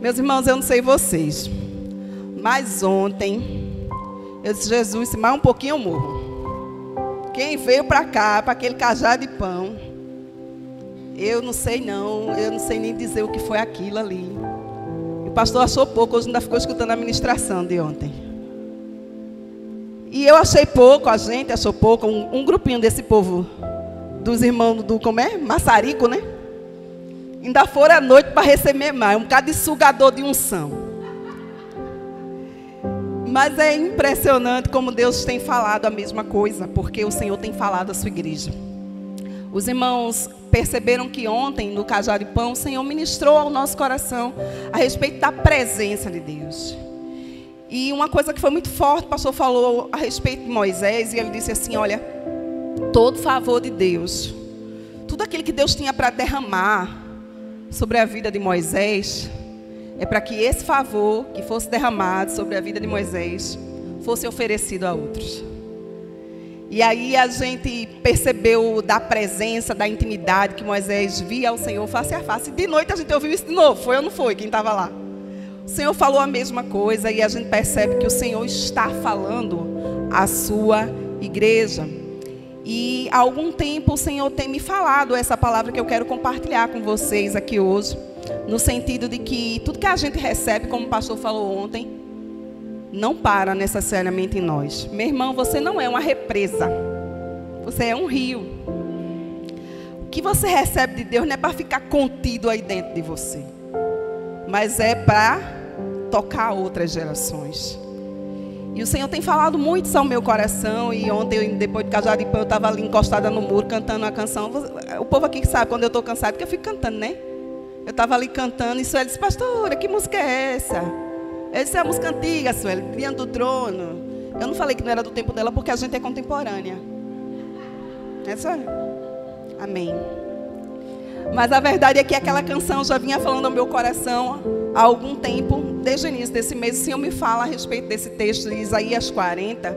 Meus irmãos, eu não sei vocês, mas ontem eu disse: Jesus, se mais um pouquinho eu morro. Quem veio para cá, para aquele cajado de pão, eu não sei nem dizer o que foi aquilo ali. O pastor achou pouco, hoje ainda ficou escutando a ministração de ontem. E eu achei pouco, a gente achou pouco, um grupinho desse povo, dos irmãos do, Maçarico, né? Ainda foram à noite para receber mais, um bocado de sugador de unção. Mas é impressionante como Deus tem falado a mesma coisa, porque o Senhor tem falado à sua igreja. Os irmãos perceberam que ontem, no Cajado de Pão, o Senhor ministrou ao nosso coração a respeito da presença de Deus. E uma coisa que foi muito forte, o pastor falou a respeito de Moisés, e ele disse assim: olha, todo favor de Deus, tudo aquilo que Deus tinha para derramar sobre a vida de Moisés, é para que esse favor que fosse derramado sobre a vida de Moisés fosse oferecido a outros. E aí a gente percebeu da presença, da intimidade que Moisés via ao Senhor face a face. De noite a gente ouviu isso de novo, foi ou não foi? Quem estava lá? O Senhor falou a mesma coisa e a gente percebe que o Senhor está falando à sua igreja. E há algum tempo o Senhor tem me falado essa palavra que eu quero compartilhar com vocês aqui hoje, no sentido de que tudo que a gente recebe, como o pastor falou ontem, não para necessariamente em nós. Meu irmão, você não é uma represa, você é um rio. O que você recebe de Deus não é para ficar contido aí dentro de você, mas é para tocar outras gerações. E o Senhor tem falado muito isso ao meu coração. E ontem, depois de Cajado de Pão, eu estava ali encostada no muro, cantando uma canção. O povo aqui que sabe, quando eu estou cansada, que eu fico cantando, né? Eu estava ali cantando, e Sueli disse: pastora, que música é essa? Eu disse: é a música antiga, Sueli, Diante do Trono. Eu não falei que não era do tempo dela, porque a gente é contemporânea. É só. Amém. Mas a verdade é que aquela canção já vinha falando ao meu coração há algum tempo. Desde o início desse mês, o Senhor me fala a respeito desse texto de Isaías 40.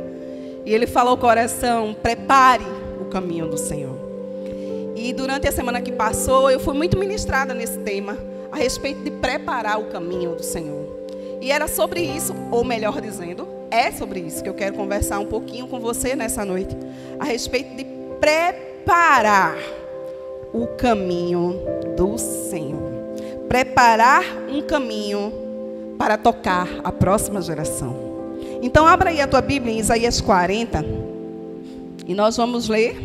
E Ele falou ao coração: prepare o caminho do Senhor. E durante a semana que passou, eu fui muito ministrada nesse tema, a respeito de preparar o caminho do Senhor. E era sobre isso, ou melhor dizendo, é sobre isso que eu quero conversar um pouquinho com você nessa noite. A respeito de preparar o caminho do Senhor. Preparar um caminho para tocar a próxima geração. Então abra aí a tua Bíblia em Isaías 40. E nós vamos ler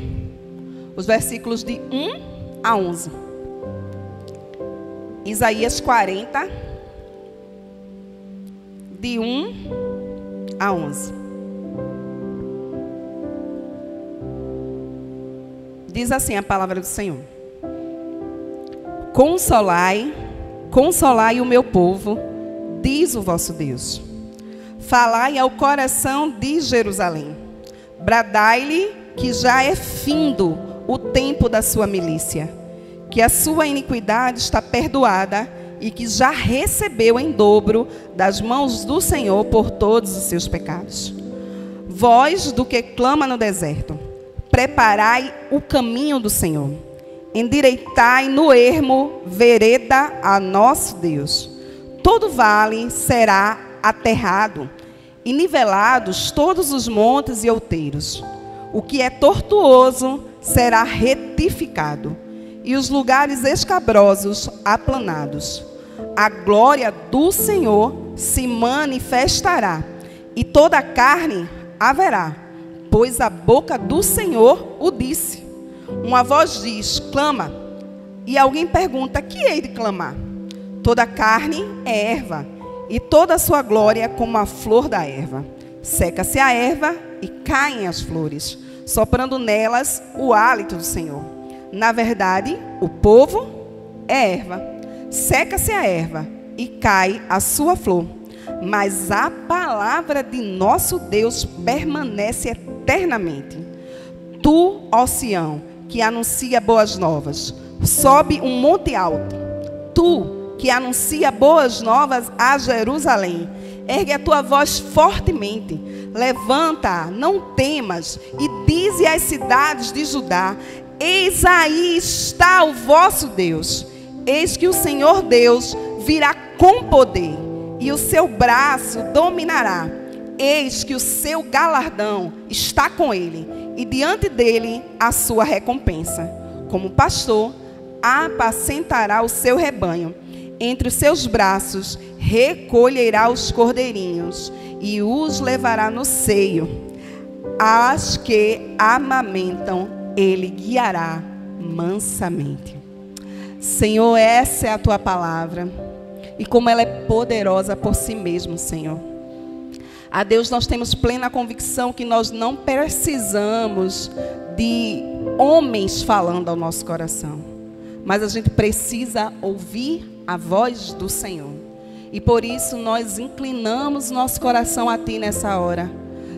os versículos de 1 a 11. Isaías 40, de 1 a 11. Diz assim a palavra do Senhor: Consolai, consolai o meu povo, diz o vosso Deus. Falai ao coração de Jerusalém. Bradai-lhe que já é findo o tempo da sua milícia, que a sua iniquidade está perdoada e que já recebeu em dobro das mãos do Senhor por todos os seus pecados. Voz do que clama no deserto: preparai o caminho do Senhor. Endireitai no ermo vereda a nosso Deus. Todo vale será aterrado, e nivelados todos os montes e outeiros. O que é tortuoso será retificado, e os lugares escabrosos aplanados. A glória do Senhor se manifestará, e toda a carne haverá, pois a boca do Senhor o disse. Uma voz diz: clama. E alguém pergunta: que hei de clamar? Toda a carne é erva, e toda a sua glória como a flor da erva. Seca-se a erva e caem as flores, soprando nelas o hálito do Senhor. Na verdade, o povo é erva. Seca-se a erva e cai a sua flor. Mas a palavra de nosso Deus permanece eternamente. Tu, ó Sião, que anuncia boas novas, sobe um monte alto. Tu, que anuncia boas novas a Jerusalém, ergue a tua voz fortemente, levanta, não temas, e dize às cidades de Judá: eis aí está o vosso Deus. Eis que o Senhor Deus virá com poder, e o seu braço dominará. Eis que o seu galardão está com ele, e diante dele a sua recompensa. Como pastor, apacentará o seu rebanho. Entre os seus braços recolherá os cordeirinhos, e os levará no seio. As que amamentam, ele guiará mansamente. Senhor, essa é a tua palavra, e como ela é poderosa por si mesma, Senhor. A Deus, nós temos plena convicção que nós não precisamos de homens falando ao nosso coração, mas a gente precisa ouvir a voz do Senhor. E por isso nós inclinamos nosso coração a Ti nessa hora.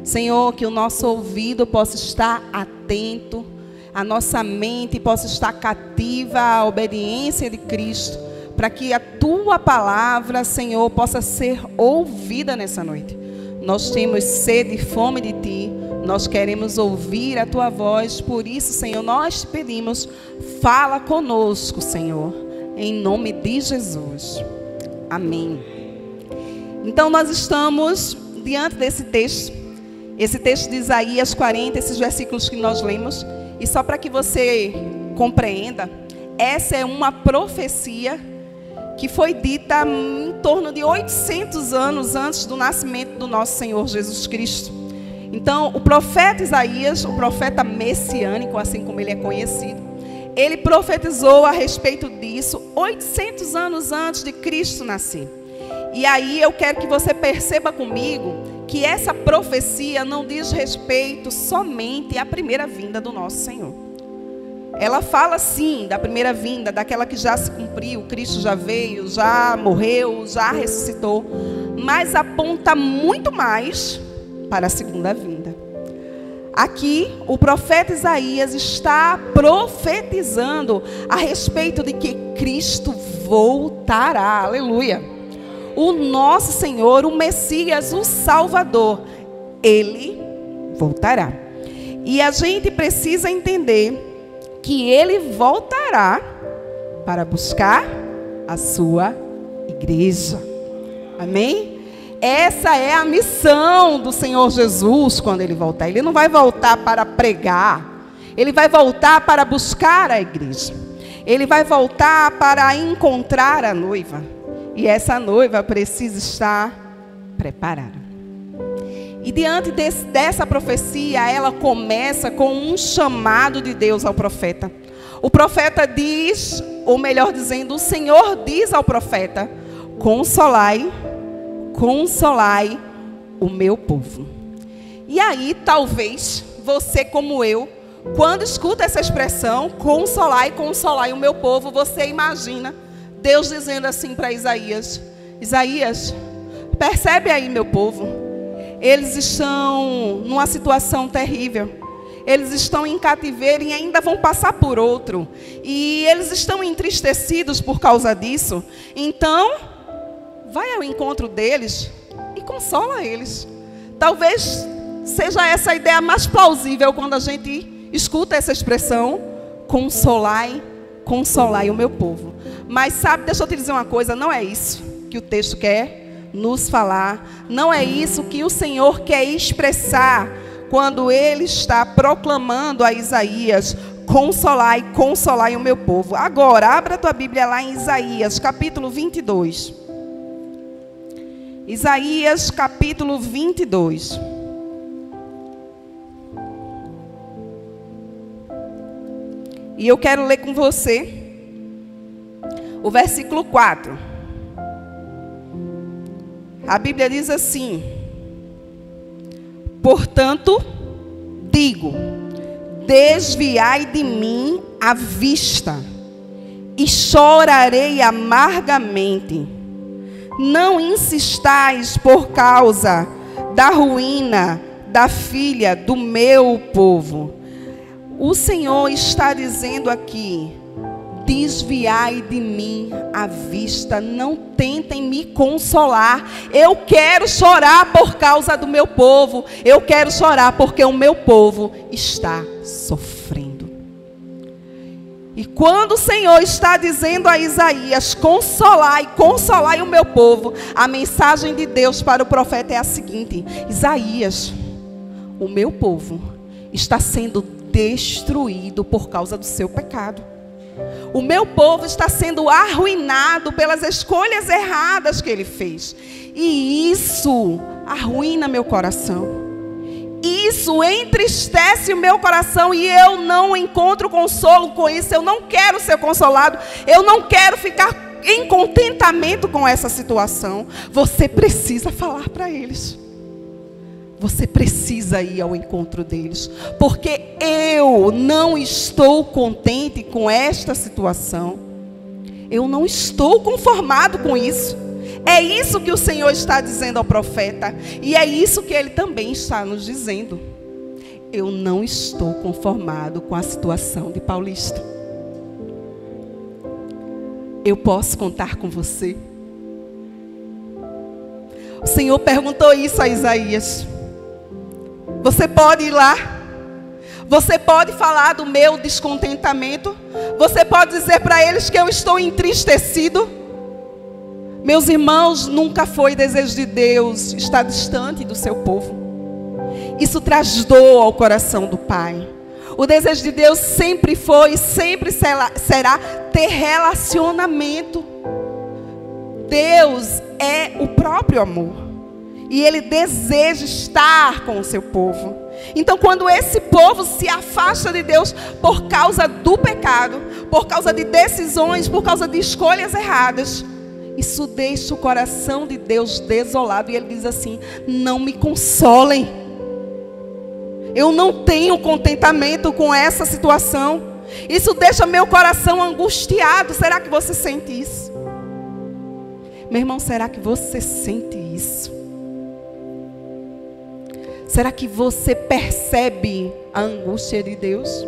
Senhor, que o nosso ouvido possa estar atento, a nossa mente possa estar cativa à obediência de Cristo, para que a Tua palavra, Senhor, possa ser ouvida nessa noite. Nós temos sede e fome de Ti, nós queremos ouvir a Tua voz, por isso, Senhor, nós te pedimos, fala conosco, Senhor, em nome de Jesus. Amém. Então nós estamos diante desse texto, esse texto de Isaías 40, esses versículos que nós lemos, e só para que você compreenda, essa é uma profecia que foi dita em torno de 800 anos antes do nascimento do nosso Senhor Jesus Cristo. Então, o profeta Isaías, o profeta messiânico, assim como ele é conhecido, ele profetizou a respeito disso 800 anos antes de Cristo nascer. E aí eu quero que você perceba comigo que essa profecia não diz respeito somente à primeira vinda do nosso Senhor. Ela fala sim da primeira vinda, daquela que já se cumpriu, Cristo já veio, já morreu, já ressuscitou, mas aponta muito mais para a segunda vinda. Aqui o profeta Isaías está profetizando a respeito de que Cristo voltará, aleluia. O nosso Senhor, o Messias, o Salvador, Ele voltará. E a gente precisa entender que Ele voltará para buscar a sua igreja. Amém? Essa é a missão do Senhor Jesus quando Ele voltar. Ele não vai voltar para pregar. Ele vai voltar para buscar a igreja. Ele vai voltar para encontrar a noiva. E essa noiva precisa estar preparada. E diante dessa profecia, ela começa com um chamado de Deus ao profeta. O profeta diz, ou melhor dizendo, o Senhor diz ao profeta: consolai, consolai o meu povo. E aí, talvez, você como eu, quando escuta essa expressão, consolai, consolai o meu povo, você imagina Deus dizendo assim para Isaías: Isaías, percebe aí meu povo, eles estão numa situação terrível, eles estão em cativeiro e ainda vão passar por outro, e eles estão entristecidos por causa disso, então vai ao encontro deles e consola eles. Talvez seja essa a ideia mais plausível quando a gente escuta essa expressão: consolai, consolai o meu povo. Mas sabe, deixa eu te dizer uma coisa, não é isso que o texto quer nos falar, não é isso que o Senhor quer expressar quando Ele está proclamando a Isaías: consolai, consolai o meu povo. Agora, abra a tua Bíblia lá em Isaías, capítulo 22. Isaías, capítulo 22. E eu quero ler com você o versículo 4. A Bíblia diz assim: portanto, digo, desviai de mim a vista, e chorarei amargamente. Não insistais por causa da ruína da filha do meu povo. O Senhor está dizendo aqui: desviai de mim a vista, não tentem me consolar. Eu quero chorar por causa do meu povo, eu quero chorar porque o meu povo está sofrendo. E quando o Senhor está dizendo a Isaías, consolai o meu povo, a mensagem de Deus para o profeta é a seguinte: Isaías, o meu povo está sendo destruído por causa do seu pecado. O meu povo está sendo arruinado pelas escolhas erradas que ele fez. E isso arruina meu coração. Isso entristece o meu coração e eu não encontro consolo com isso. Eu não quero ser consolado. Eu não quero ficar em contentamento com essa situação. Você precisa falar para eles. Você precisa ir ao encontro deles. Porque eu não estou contente com esta situação. Eu não estou conformado com isso. É isso que o Senhor está dizendo ao profeta. E é isso que Ele também está nos dizendo. Eu não estou conformado com a situação de Paulista. Eu posso contar com você? O Senhor perguntou isso a Isaías. Você pode ir lá? Você pode falar do meu descontentamento? Você pode dizer para eles que eu estou entristecido? Meus irmãos, nunca foi desejo de Deus estar distante do seu povo. Isso traz dor ao coração do Pai. O desejo de Deus sempre foi e sempre será ter relacionamento. Deus é o próprio amor. E Ele deseja estar com o seu povo. Então, quando esse povo se afasta de Deus por causa do pecado, por causa de decisões, por causa de escolhas erradas, isso deixa o coração de Deus desolado. E Ele diz assim: não me consolem. Eu não tenho contentamento com essa situação. Isso deixa meu coração angustiado. Será que você sente isso? Meu irmão, será que você sente isso? Será que você percebe a angústia de Deus?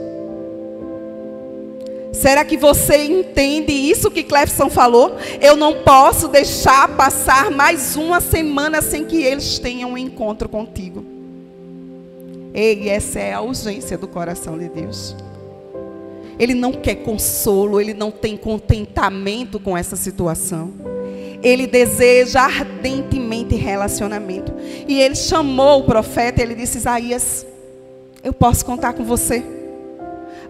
Será que você entende isso que Clefson falou? Eu não posso deixar passar mais uma semana sem que eles tenham um encontro contigo. E essa é a urgência do coração de Deus. Ele não quer consolo, Ele não tem contentamento com essa situação. Ele deseja ardentemente relacionamento. E Ele chamou o profeta, Ele disse: Isaías, eu posso contar com você?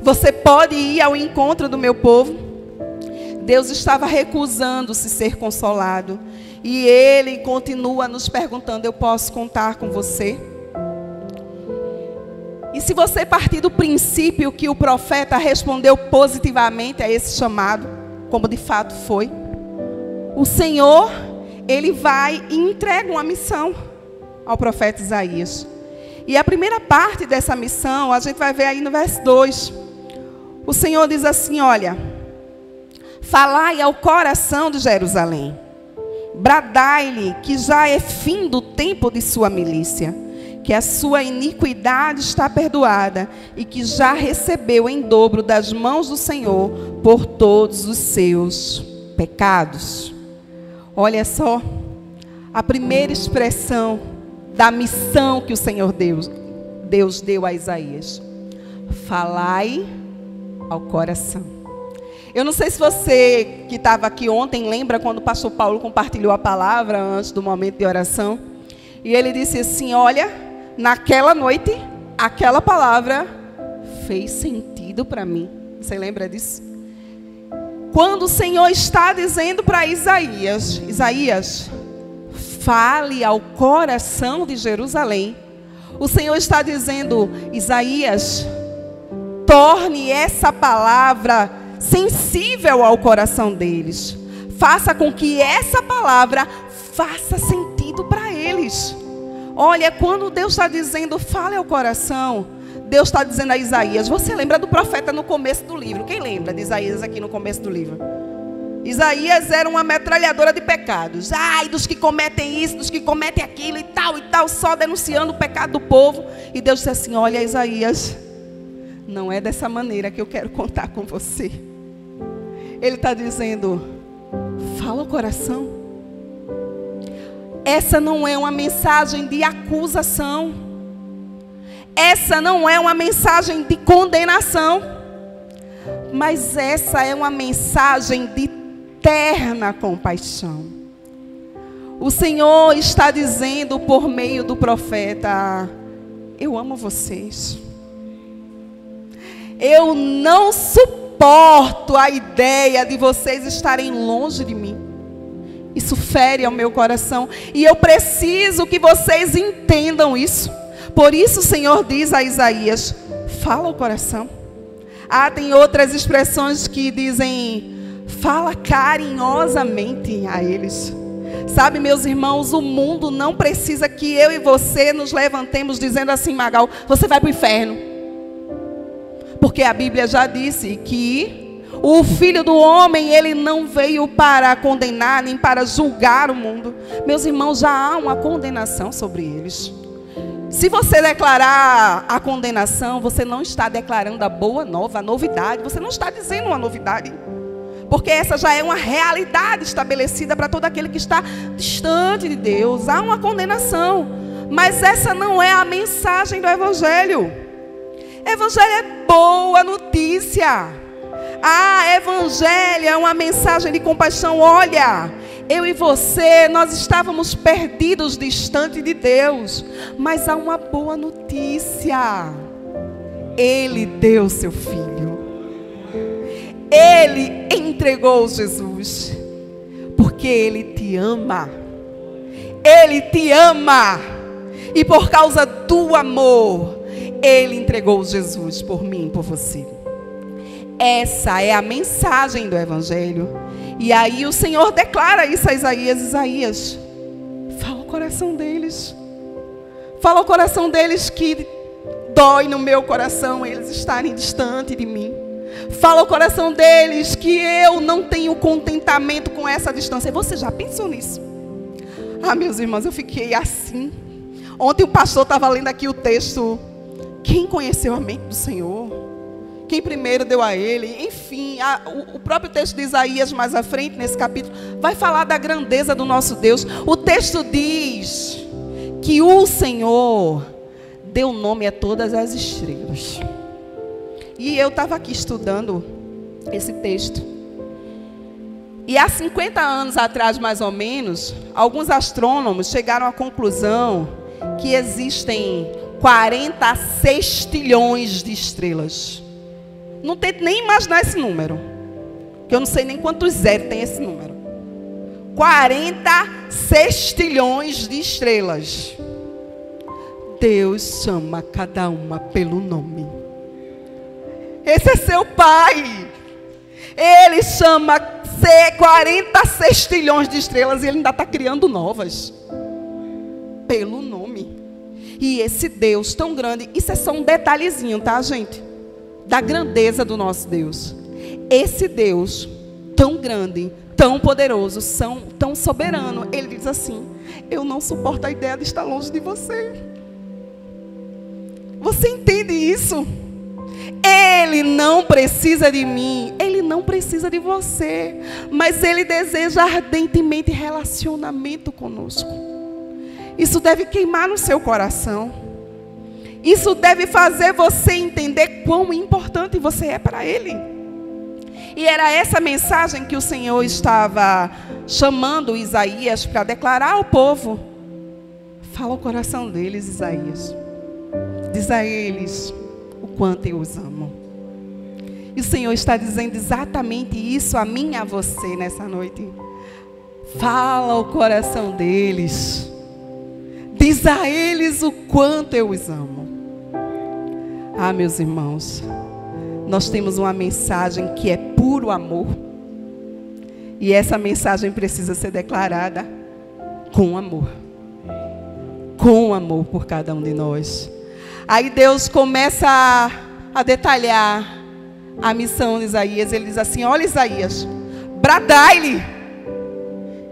Você pode ir ao encontro do meu povo? Deus estava recusando-se ser consolado. E Ele continua nos perguntando: eu posso contar com você? E se você partir do princípio que o profeta respondeu positivamente a esse chamado, como de fato foi, o Senhor, Ele vai e entrega uma missão ao profeta Isaías. E a primeira parte dessa missão, a gente vai ver aí no verso 2. O Senhor diz assim: olha, falai ao coração de Jerusalém, bradai-lhe que já é fim do tempo de sua milícia, que a sua iniquidade está perdoada e que já recebeu em dobro das mãos do Senhor por todos os seus pecados. Olha só, a primeira expressão da missão que o Senhor Deus deu a Isaías: falai ao coração. Eu não sei se você que estava aqui ontem lembra quando o pastor Paulo compartilhou a palavra antes do momento de oração. E ele disse assim: olha, naquela noite, aquela palavra fez sentido para mim. Você lembra disso? Quando o Senhor está dizendo para Isaías: Isaías, fale ao coração de Jerusalém. O Senhor está dizendo: Isaías, torne essa palavra sensível ao coração deles. Faça com que essa palavra faça sentido para eles. Olha, quando Deus está dizendo fale ao coração, Deus está dizendo a Isaías. Você lembra do profeta no começo do livro? Quem lembra de Isaías aqui no começo do livro? Isaías era uma metralhadora de pecados. Ai, dos que cometem isso, dos que cometem aquilo e tal, só denunciando o pecado do povo. E Deus disse assim: olha, Isaías, não é dessa maneira que eu quero contar com você. Ele está dizendo: fala ao coração. Essa não é uma mensagem de acusação. Essa não é uma mensagem de condenação. Mas essa é uma mensagem de eterna compaixão. O Senhor está dizendo por meio do profeta: eu amo vocês. Eu não suporto a ideia de vocês estarem longe de mim. Isso fere ao meu coração. E eu preciso que vocês entendam isso. Por isso o Senhor diz a Isaías: fala o coração. Tem outras expressões que dizem: fala carinhosamente a eles. Sabe, meus irmãos, o mundo não precisa que eu e você nos levantemos dizendo assim: Magal, você vai para o inferno. Porque a Bíblia já disse que o Filho do Homem, ele não veio para condenar, nem para julgar o mundo. Meus irmãos, já há uma condenação sobre eles. Se você declarar a condenação, você não está declarando a boa nova, a novidade. Você não está dizendo uma novidade. Porque essa já é uma realidade estabelecida para todo aquele que está distante de Deus. Há uma condenação. Mas essa não é a mensagem do Evangelho. Evangelho é boa notícia. Evangelho é uma mensagem de compaixão. Olha, eu e você, nós estávamos perdidos, distante de Deus. Mas há uma boa notícia. Ele deu seu Filho. Ele entregou Jesus. Porque Ele te ama. Ele te ama. E por causa do amor, Ele entregou Jesus por mim e por você. Essa é a mensagem do Evangelho. E aí o Senhor declara isso a Isaías: Isaías, fala o coração deles. Fala o coração deles que dói no meu coração eles estarem distante de mim. Fala o coração deles que eu não tenho contentamento com essa distância. Você já pensou nisso? Meus irmãos, eu fiquei assim. Ontem o pastor estava lendo aqui o texto: quem conheceu a mente do Senhor? Quem primeiro deu a Ele? Enfim, o próprio texto de Isaías mais à frente, nesse capítulo, vai falar da grandeza do nosso Deus. O texto diz que o Senhor deu nome a todas as estrelas. E eu estava aqui estudando esse texto. E há 50 anos atrás, mais ou menos, alguns astrônomos chegaram à conclusão que existem 40 sextilhões de estrelas. Não tente nem imaginar esse número, que eu não sei nem quantos zeros tem esse número. 40 sextilhões de estrelas. Deus chama cada uma pelo nome. Esse é seu Pai. Ele chama 40 sextilhões de estrelas e Ele ainda está criando novas. Pelo nome. E esse Deus tão grande, isso é só um detalhezinho, tá, gente? Da grandeza do nosso Deus. Esse Deus tão grande, tão poderoso, tão soberano, Ele diz assim: eu não suporto a ideia de estar longe de você. Você entende isso? Ele não precisa de mim, Ele não precisa de você, mas Ele deseja ardentemente relacionamento conosco. Isso deve queimar no seu coração. Isso deve fazer você entender quão importante você é para Ele. E era essa mensagem que o Senhor estava chamando Isaías para declarar ao povo. Fala o coração deles, Isaías. Diz a eles o quanto eu os amo. E o Senhor está dizendo exatamente isso a mim e a você nessa noite. Fala o coração deles. Diz a eles o quanto eu os amo. Meus irmãos, nós temos uma mensagem que é puro amor. E essa mensagem precisa ser declarada com amor. Com amor por cada um de nós. Aí Deus começa a detalhar a missão de Isaías. Ele diz assim: olha, Isaías, bradai-lhe.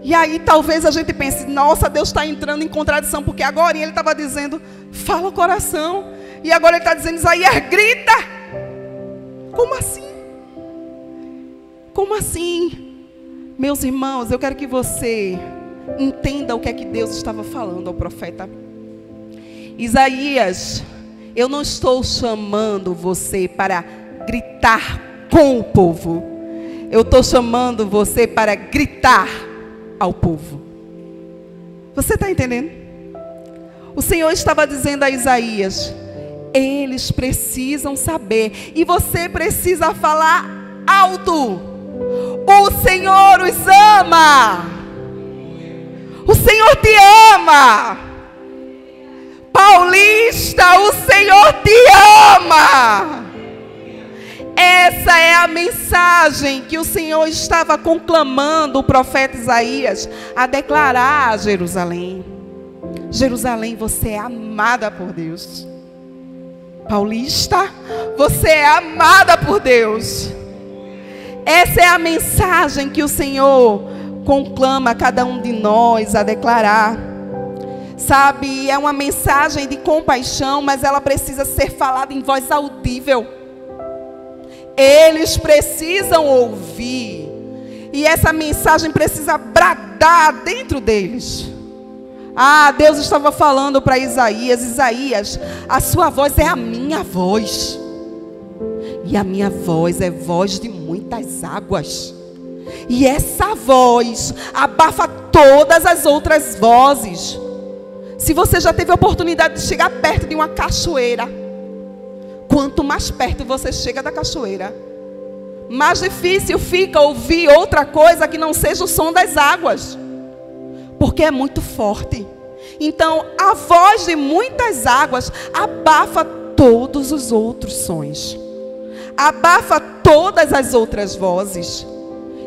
E aí talvez a gente pense: nossa, Deus está entrando em contradição, porque agora ele estava dizendo: fala o coração. E agora ele está dizendo: Isaías, grita. Como assim? Como assim? Meus irmãos, eu quero que você entenda o que é que Deus estava falando ao profeta. Isaías, eu não estou chamando você para gritar com o povo. Eu estou chamando você para gritar ao povo. Você está entendendo? O Senhor estava dizendo a Isaías: eles precisam saber, e você precisa falar alto. O Senhor os ama. O Senhor te ama. Paulista, o Senhor te ama. Essa é a mensagem que o Senhor estava conclamando o profeta Isaías a declarar a Jerusalém. Jerusalém, você é amada por Deus. Paulista, você é amada por Deus. Essa é a mensagem que o Senhor conclama a cada um de nós a declarar. Sabe, é uma mensagem de compaixão, mas ela precisa ser falada em voz audível. Eles precisam ouvir. E essa mensagem precisa bradar dentro deles. Deus estava falando para Isaías: Isaías, a sua voz é a minha voz. E a minha voz é voz de muitas águas. E essa voz abafa todas as outras vozes. Se você já teve a oportunidade de chegar perto de uma cachoeira, quanto mais perto você chega da cachoeira, mais difícil fica ouvir outra coisa que não seja o som das águas, porque é muito forte. Então, a voz de muitas águas abafa todos os outros sons, abafa todas as outras vozes.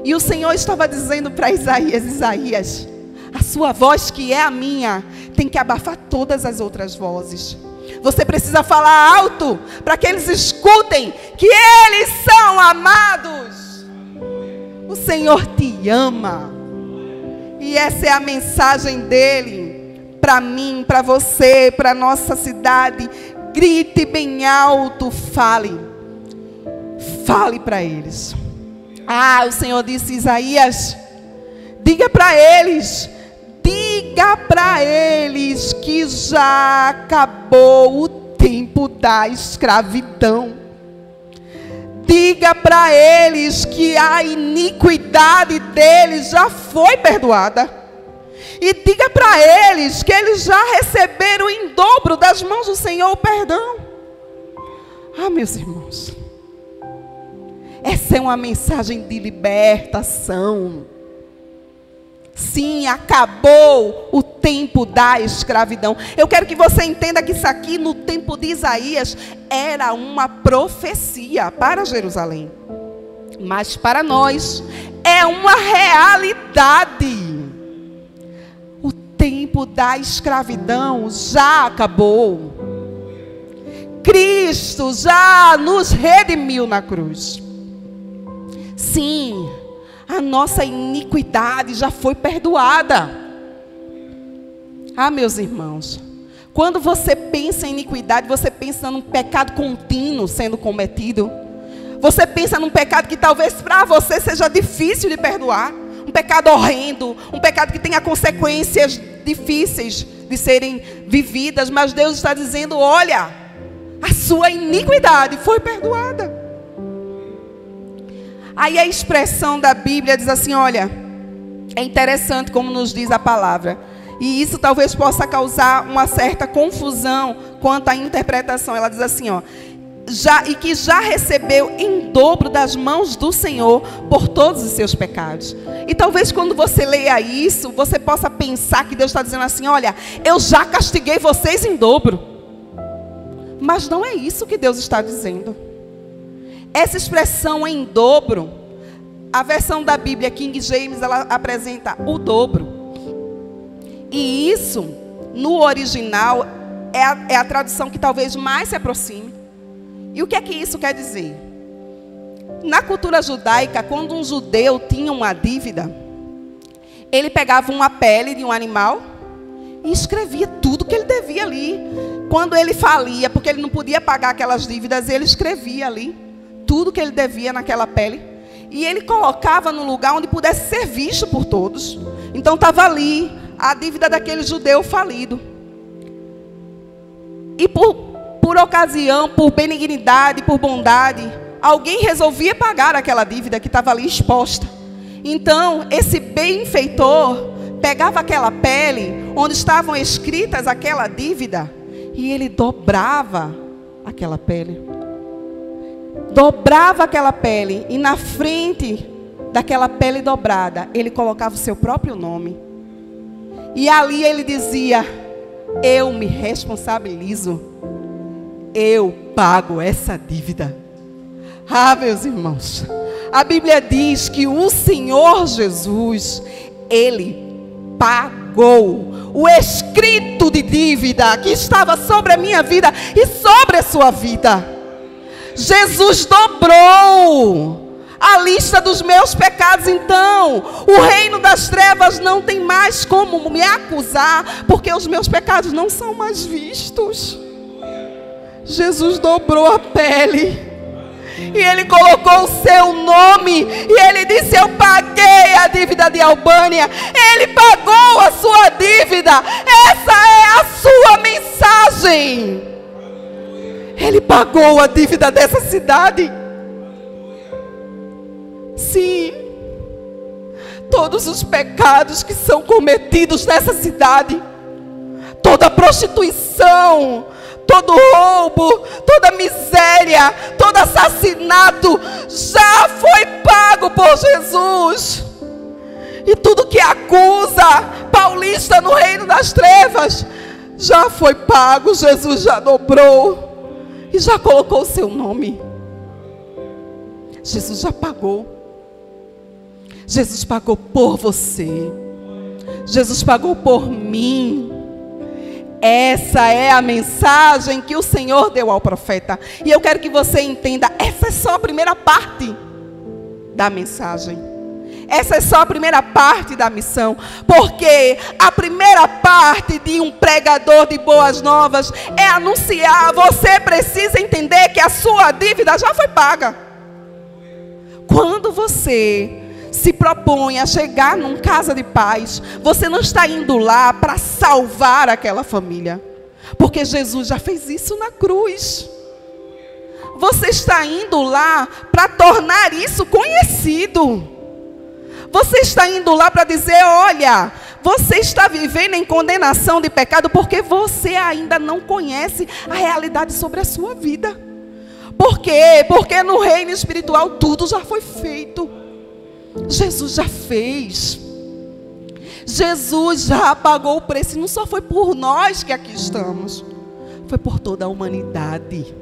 E o Senhor estava dizendo para Isaías: Isaías, a sua voz, que é a minha, tem que abafar todas as outras vozes. Você precisa falar alto para que eles escutem que eles são amados. O Senhor te ama. E essa é a mensagem dele para mim, para você, para nossa cidade. Grite bem alto, fale. Fale para eles. O Senhor disse: Isaías, diga para eles que já acabou o tempo da escravidão. Diga para eles que a iniquidade deles já foi perdoada. E diga para eles que eles já receberam em dobro das mãos do Senhor o perdão. Meus irmãos, essa é uma mensagem de libertação. Sim, acabou o tempo da escravidão. Eu quero que você entenda que isso aqui, no tempo de Isaías, era uma profecia para Jerusalém. Mas para nós, é uma realidade. O tempo da escravidão já acabou. Cristo já nos redimiu na cruz. Sim, a nossa iniquidade já foi perdoada. Meus irmãos, quando você pensa em iniquidade, você pensa num pecado contínuo sendo cometido. Você pensa num pecado que talvez para você seja difícil de perdoar. Um pecado horrendo, um pecado que tenha consequências difíceis de serem vividas. Mas Deus está dizendo: olha, a sua iniquidade foi perdoada. Aí a expressão da Bíblia diz assim, olha, é interessante como nos diz a palavra. E isso talvez possa causar uma certa confusão quanto à interpretação. Ela diz assim, que já recebeu em dobro das mãos do Senhor por todos os seus pecados. E talvez quando você leia isso, você possa pensar que Deus está dizendo assim, olha, eu já castiguei vocês em dobro. Mas não é isso que Deus está dizendo. Essa expressão em dobro, a versão da Bíblia King James, ela apresenta o dobro. E isso, no original, é a tradução que talvez mais se aproxime. E o que é que isso quer dizer? Na cultura judaica, quando um judeu tinha uma dívida, ele pegava uma pele de um animal e escrevia tudo que ele devia ali. Quando ele falia, porque ele não podia pagar aquelas dívidas, ele escrevia ali tudo que ele devia naquela pele. E ele colocava no lugar onde pudesse ser visto por todos. Então estava ali a dívida daquele judeu falido. E por ocasião, por benignidade, por bondade, alguém resolvia pagar aquela dívida que estava ali exposta. Então, esse benfeitor pegava aquela pele onde estavam escritas aquela dívida e ele dobrava aquela pele. Dobrava aquela pele e na frente daquela pele dobrada, ele colocava o seu próprio nome. E ali ele dizia: eu me responsabilizo, eu pago essa dívida. Ah, meus irmãos, a Bíblia diz que o Senhor Jesus, Ele pagou o escrito de dívida que estava sobre a minha vida e sobre a sua vida. Jesus dobrou a lista dos meus pecados. Então, o reino das trevas não tem mais como me acusar, porque os meus pecados não são mais vistos. Jesus dobrou a pele e Ele colocou o seu nome e Ele disse: eu paguei a dívida de Albânia. Ele pagou a sua dívida. Essa é a sua mensagem. Ele pagou a dívida dessa cidade. Sim, todos os pecados que são cometidos nessa cidade, toda prostituição, todo roubo, toda miséria, todo assassinato já foi pago por Jesus. E tudo que acusa Paulista no reino das trevas já foi pago. Jesus já dobrou e já colocou o seu nome. Jesus já pagou. Jesus pagou por você. Jesus pagou por mim. Essa é a mensagem que o Senhor deu ao profeta. E eu quero que você entenda, essa é só a primeira parte da mensagem. Essa é só a primeira parte da missão. Porque a primeira parte de um pregador de boas novas é anunciar. Você precisa entender que a sua dívida já foi paga. Quando você se propõe a chegar num casa de paz, você não está indo lá para salvar aquela família, porque Jesus já fez isso na cruz. Você está indo lá para tornar isso conhecido. Você está indo lá para dizer: olha, você está vivendo em condenação de pecado porque você ainda não conhece a realidade sobre a sua vida. Por quê? Porque no reino espiritual tudo já foi feito. Jesus já fez. Jesus já pagou o preço. E não só foi por nós que aqui estamos, foi por toda a humanidade.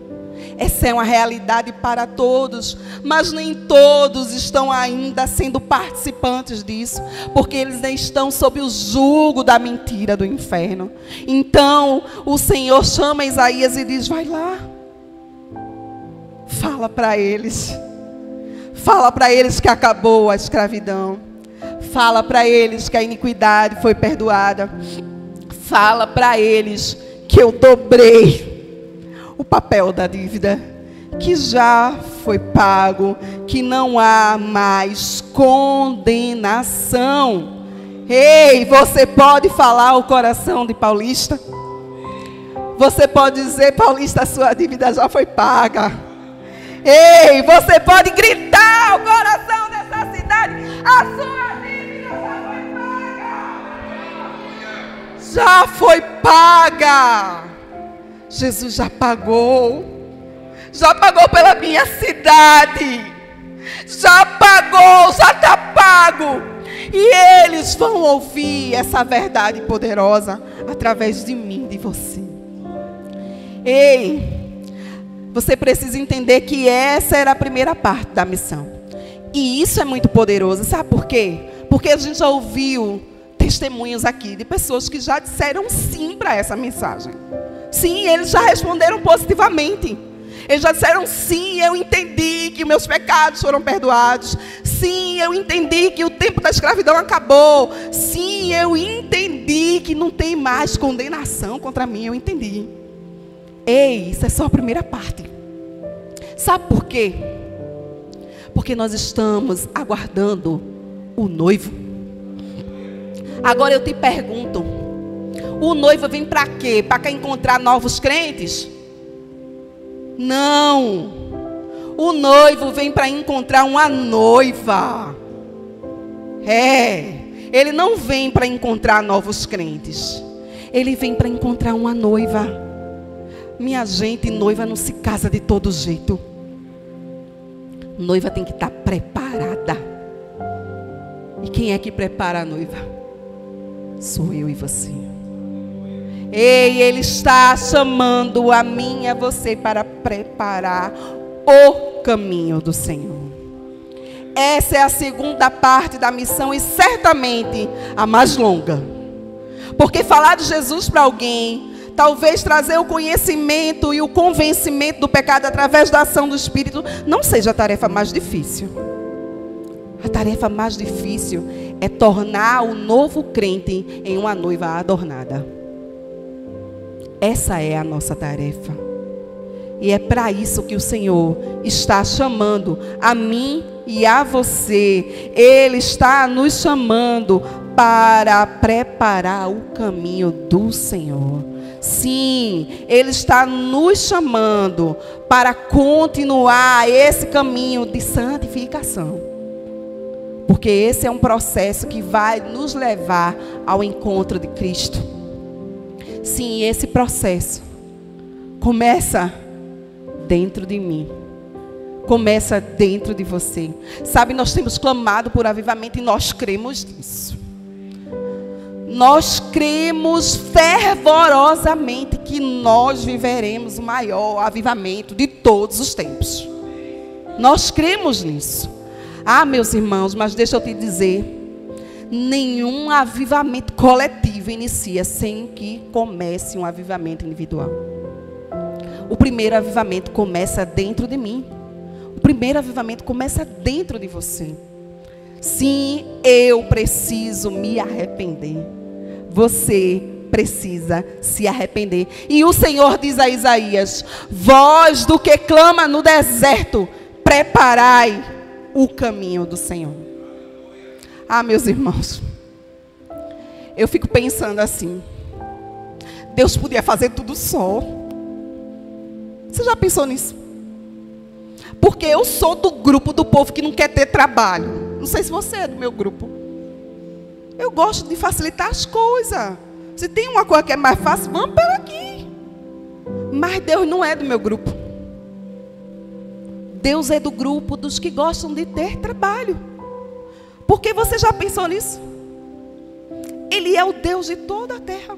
Essa é uma realidade para todos, mas nem todos estão ainda sendo participantes disso, porque eles ainda estão sob o jugo da mentira do inferno. Então o Senhor chama Isaías e diz: vai lá, fala para eles. Fala para eles que acabou a escravidão. Fala para eles que a iniquidade foi perdoada. Fala para eles que eu dobrei o papel da dívida, que já foi pago, que não há mais condenação. Ei, você pode falar o coração de Paulista? Você pode dizer: Paulista, a sua dívida já foi paga. Ei, você pode gritar o coração dessa cidade: a sua dívida já foi paga. Jesus já pagou pela minha cidade, já pagou, já está pago. E eles vão ouvir essa verdade poderosa através de mim, de você. Ei, você precisa entender que essa era a primeira parte da missão. E isso é muito poderoso. Sabe por quê? Porque a gente já ouviu testemunhos aqui de pessoas que já disseram sim para essa mensagem. Sim, eles já responderam positivamente. Eles já disseram: sim, eu entendi que meus pecados foram perdoados. Sim, eu entendi que o tempo da escravidão acabou. Sim, eu entendi que não tem mais condenação contra mim. Eu entendi. Ei, isso é só a primeira parte. Sabe por quê? Porque nós estamos aguardando o noivo. Agora eu te pergunto: o noivo vem para quê? Para encontrar novos crentes? Não. O noivo vem para encontrar uma noiva. Ele não vem para encontrar novos crentes. Ele vem para encontrar uma noiva. Minha gente, noiva não se casa de todo jeito. Noiva tem que estar preparada. E quem é que prepara a noiva? Sou eu e você. Ei, Ele está chamando a mim e a você para preparar o caminho do Senhor. Essa é a segunda parte da missão e certamente a mais longa. Porque falar de Jesus para alguém, talvez trazer o conhecimento e o convencimento do pecado através da ação do Espírito, não seja a tarefa mais difícil. A tarefa mais difícil é tornar o novo crente em uma noiva adornada. Essa é a nossa tarefa. E é para isso que o Senhor está chamando a mim e a você. Ele está nos chamando para preparar o caminho do Senhor. Sim, Ele está nos chamando para continuar esse caminho de santificação. Porque esse é um processo que vai nos levar ao encontro de Cristo. Sim, esse processo começa dentro de mim. Começa dentro de você. Sabe, nós temos clamado por avivamento e nós cremos nisso. Nós cremos fervorosamente que nós viveremos o maior avivamento de todos os tempos. Nós cremos nisso. Ah, meus irmãos, mas deixa eu te dizer, nenhum avivamento coletivo inicia sem que comece um avivamento individual. O primeiro avivamento começa dentro de mim. O primeiro avivamento começa dentro de você. Sim, eu preciso me arrepender. Você precisa se arrepender. E o Senhor diz a Isaías: voz do que clama no deserto, preparai o caminho do Senhor. Ah, meus irmãos, eu fico pensando assim, Deus podia fazer tudo só. Você já pensou nisso? Porque eu sou do grupo do povo que não quer ter trabalho. Não sei se você é do meu grupo. Eu gosto de facilitar as coisas. Se tem uma coisa que é mais fácil, vamos pela aqui. Mas Deus não é do meu grupo. Deus é do grupo dos que gostam de ter trabalho. Porque você já pensou nisso? Ele é o Deus de toda a terra.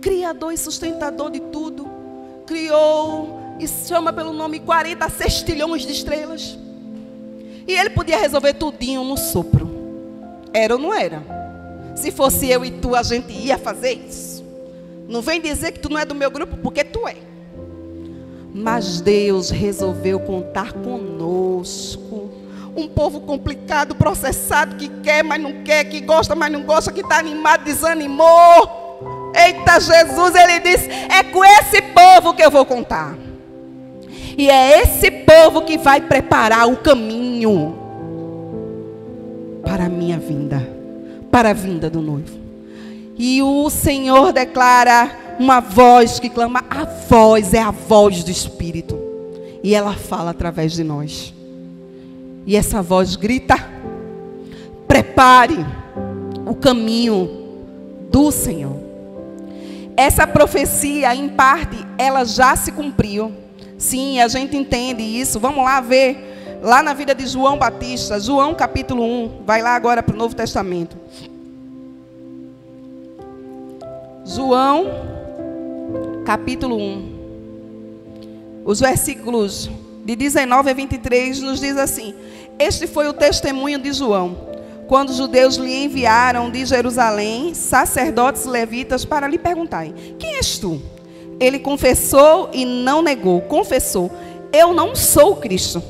Criador e sustentador de tudo. Criou e chama pelo nome 40 sextilhões de estrelas. E Ele podia resolver tudinho no sopro. Era ou não era? Se fosse eu e tu, a gente ia fazer isso. Não vem dizer que tu não é do meu grupo, porque tu é. Mas Deus resolveu contar conosco. Um povo complicado, processado, que quer, mas não quer, que gosta, mas não gosta, que está animado, desanimou. Eita Jesus, Ele disse, é com esse povo que eu vou contar. E é esse povo que vai preparar o caminho para a minha vinda, para a vinda do noivo. E o Senhor declara uma voz que clama, a voz é a voz do Espírito. E ela fala através de nós. E essa voz grita, prepare o caminho do Senhor. Essa profecia, em parte, ela já se cumpriu. Sim, a gente entende isso. Vamos lá ver, lá na vida de João Batista, João capítulo 1, vai lá agora para o Novo Testamento. João capítulo 1, os versículos de 19 a 23 nos diz assim: este foi o testemunho de João, quando os judeus lhe enviaram de Jerusalém sacerdotes levitas para lhe perguntarem, quem és tu? Ele confessou e não negou, confessou, eu não sou o Cristo.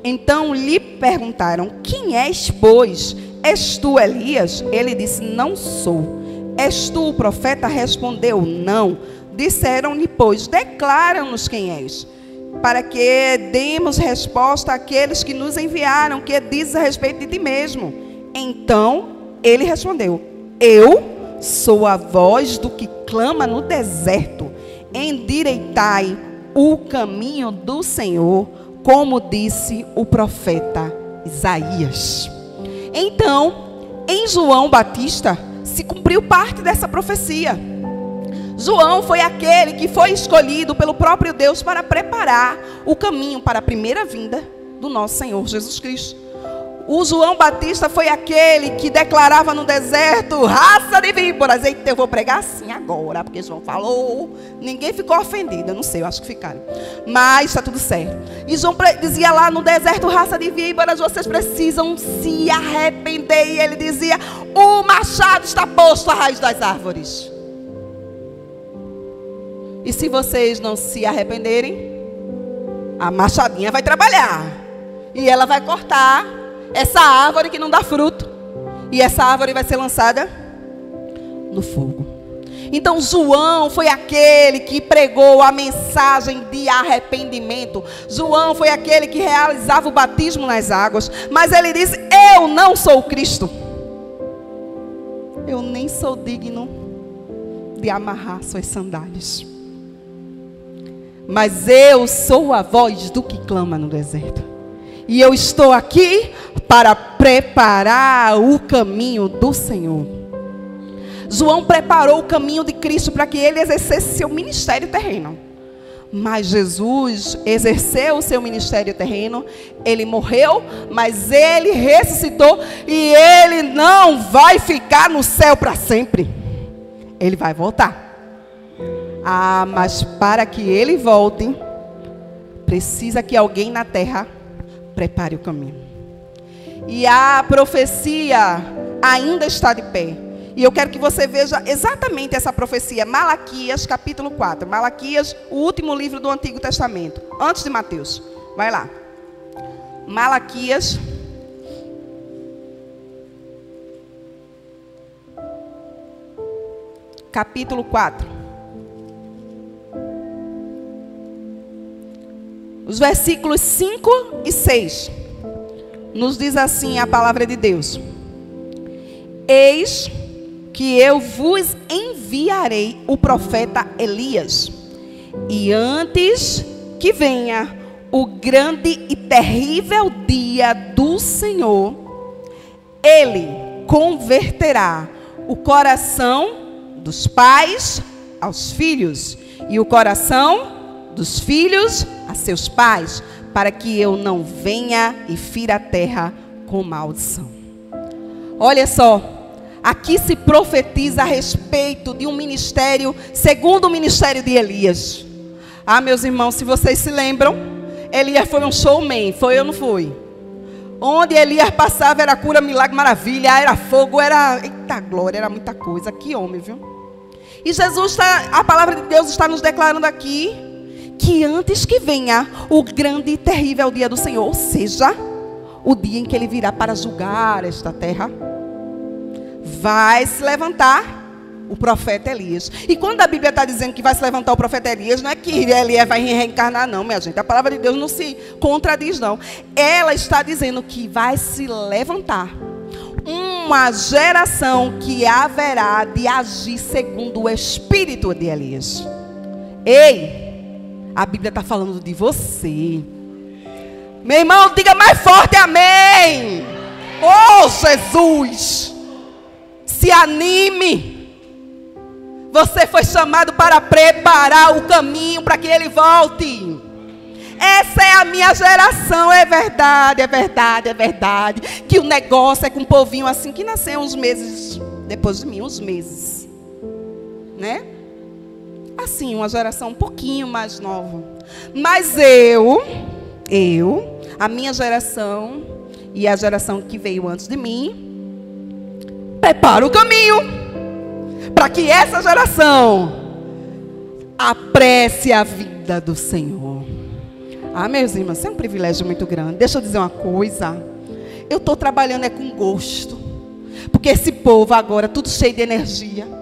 Então lhe perguntaram, quem és, pois? És tu Elias? Ele disse, não sou. És tu o profeta? Respondeu, não. Disseram-lhe, pois, declara-nos quem és, para que demos resposta àqueles que nos enviaram, que dizes a respeito de ti mesmo. Então ele respondeu, eu sou a voz do que clama no deserto, endireitai o caminho do Senhor, como disse o profeta Isaías. Então, em João Batista, se cumpriu parte dessa profecia. João foi aquele que foi escolhido pelo próprio Deus para preparar o caminho para a primeira vinda do nosso Senhor Jesus Cristo. O João Batista foi aquele que declarava no deserto: raça de víboras. Eita, eu vou pregar assim agora, porque João falou. Ninguém ficou ofendido, eu não sei, eu acho que ficaram. Mas está tudo certo. E João dizia lá no deserto: raça de víboras, vocês precisam se arrepender. E ele dizia: o machado está posto à raiz das árvores. E se vocês não se arrependerem, a machadinha vai trabalhar. E ela vai cortar essa árvore que não dá fruto. E essa árvore vai ser lançada no fogo. Então João foi aquele que pregou a mensagem de arrependimento. João foi aquele que realizava o batismo nas águas. Mas ele disse: eu não sou o Cristo. Eu nem sou digno de amarrar suas sandálias. Mas eu sou a voz do que clama no deserto. E eu estou aqui para preparar o caminho do Senhor. João preparou o caminho de Cristo para que ele exercesse seu ministério terreno. Mas Jesus exerceu o seu ministério terreno. Ele morreu, mas ele ressuscitou. E ele não vai ficar no céu para sempre. Ele vai voltar. Ah, mas para que ele volte, precisa que alguém na terra prepare o caminho. E a profecia ainda está de pé. E eu quero que você veja exatamente essa profecia. Malaquias capítulo 4. Malaquias, o último livro do Antigo Testamento, antes de Mateus. Vai lá. Malaquias capítulo 4. Os versículos 5 e 6. Nos diz assim a palavra de Deus: eis que eu vos enviarei o profeta Elias, e antes que venha o grande e terrível dia do Senhor, ele converterá o coração dos pais aos filhos, e o coração dos filhos a seus pais, para que eu não venha e fira a terra com maldição. Olha só, aqui se profetiza a respeito de um ministério segundo o ministério de Elias. Ah, meus irmãos, se vocês se lembram, Elias foi um showman, foi ou não foi? Onde Elias passava era cura, milagre, maravilha, era fogo, era, eita glória, era muita coisa. Que homem, viu? E Jesus a palavra de Deus está nos declarando aqui que antes que venha o grande e terrível dia do Senhor, ou seja, o dia em que ele virá para julgar esta terra, vai se levantar o profeta Elias. E quando a Bíblia está dizendo que vai se levantar o profeta Elias, não é que Elias vai reencarnar, não, minha gente. A palavra de Deus não se contradiz, não. Ela está dizendo que vai se levantar uma geração que haverá de agir segundo o espírito de Elias. Ei! A Bíblia está falando de você. Meu irmão, diga mais forte amém. Oh, Jesus. Se anime. Você foi chamado para preparar o caminho para que ele volte. Essa é a minha geração. É verdade, é verdade, é verdade. Que o negócio é com um povinho assim que nasceu uns meses depois de mim, uns meses, né? Assim, uma geração um pouquinho mais nova. Mas a minha geração e a geração que veio antes de mim, prepara o caminho para que essa geração apresse a vida do Senhor. Ah, meus irmãos, isso é um privilégio muito grande. Deixa eu dizer uma coisa. Eu estou trabalhando com gosto. Porque esse povo agora, tudo cheio de energia.